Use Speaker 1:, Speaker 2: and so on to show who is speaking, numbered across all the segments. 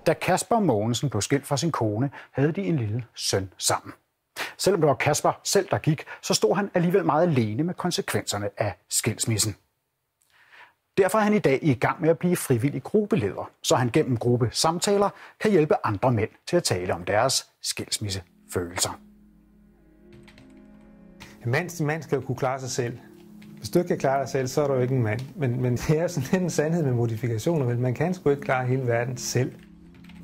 Speaker 1: Da Kasper Mogensen blev skilt fra sin kone, havde de en lille søn sammen. Selvom det var Kasper selv, der gik, så stod han alligevel meget alene med konsekvenserne af skilsmissen. Derfor er han i dag i gang med at blive frivillig gruppeleder, så han gennem gruppesamtaler kan hjælpe andre mænd til at tale om deres skilsmissefølelser.
Speaker 2: En mand skal jo kunne klare sig selv. Hvis du ikke kan klare dig selv, så er du jo ikke en mand. Men det er sådan lidt en sandhed med modifikationer, men man kan sgu ikke klare hele verden selv.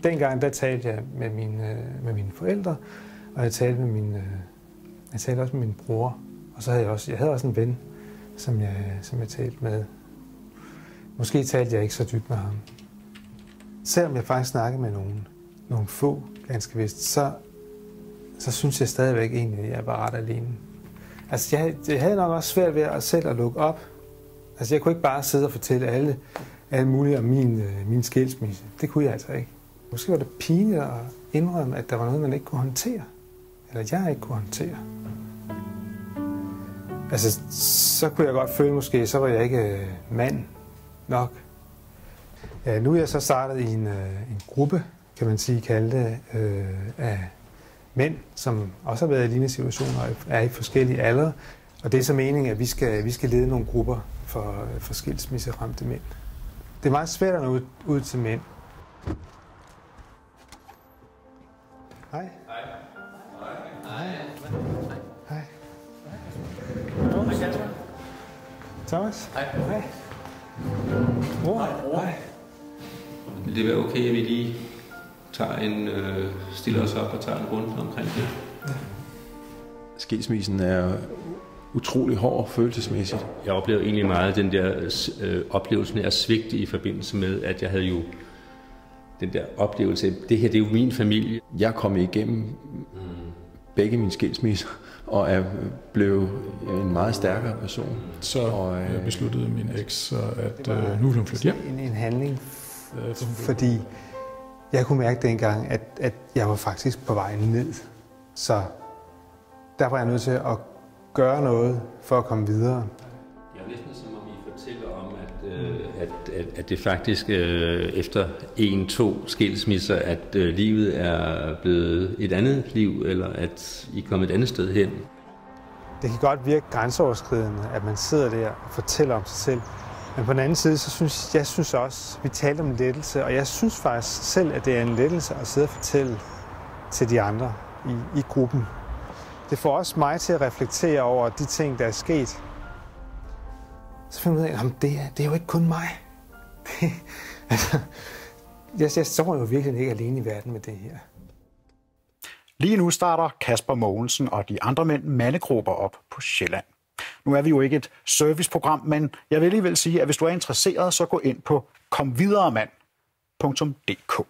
Speaker 2: Dengang der talte jeg med mine forældre, og jeg talte også med min bror. Og så havde jeg havde også en ven, som jeg talte med. Måske talte jeg ikke så dybt med ham. Selvom jeg faktisk snakkede med nogle få, ganske vist, så synes jeg stadigvæk egentlig, at jeg var ret alene. Altså, jeg havde nok også svært ved at selv at lukke op. Altså, jeg kunne ikke bare sidde og fortælle alle mulige om min skilsmisse. Det kunne jeg altså ikke. Måske var det pinligt at indrømme, at der var noget, man ikke kunne håndtere. Eller jeg ikke kunne håndtere. Altså, så kunne jeg godt føle måske, så var jeg ikke mand nok. Ja, nu er jeg så startet i en gruppe, kan man sige, kaldet af mænd, som også har været i lignende situationer og er i forskellige aldre. Og det er så meningen, at vi skal lede nogle grupper for skilsmisseramte mænd. Det er meget svært at nå ud til mænd. Hej. Hej. Hej. Hej. Thomas. Hej. Hej. Hej.
Speaker 3: Vil det være okay, at vi lige stiller os op og tager en runde omkring det? Ja.
Speaker 4: Skilsmissen er utrolig hård følelsesmæssigt.
Speaker 3: Jeg oplevede egentlig meget den der oplevelsen af svigt i forbindelse med, at jeg havde jo den der oplevelse af, det her det er jo min familie.
Speaker 4: Jeg er kommet igennem begge mine skilsmisser og er blevet en meget stærkere person.
Speaker 5: Så besluttede min eks, at nu vil hun flytte hjem.
Speaker 2: En handling, fordi jeg kunne mærke dengang, at jeg var faktisk på vej ned. Så der var jeg nødt til at gøre noget for at komme videre.
Speaker 3: Jeg er næsten som om I fortæller om, at det faktisk efter 1-2 skilsmisser, at livet er blevet et andet liv, eller at I er kommet et andet sted hen.
Speaker 2: Det kan godt virke grænseoverskridende, at man sidder der og fortæller om sig selv. Men på den anden side, så synes jeg også, vi taler om lettelse, og jeg synes faktisk selv, at det er en lettelse at sidde og fortælle til de andre i gruppen. Det får også mig til at reflektere over de ting, der er sket. Så finder jeg ud af, at det er jo ikke kun mig. Jeg står jo virkelig ikke alene i verden med det her.
Speaker 1: Lige nu starter Kasper Mogensen og de andre mænd mandegrupper op på Sjælland. Nu er vi jo ikke et serviceprogram, men jeg vil alligevel sige, at hvis du er interesseret, så gå ind på komvideremand.dk.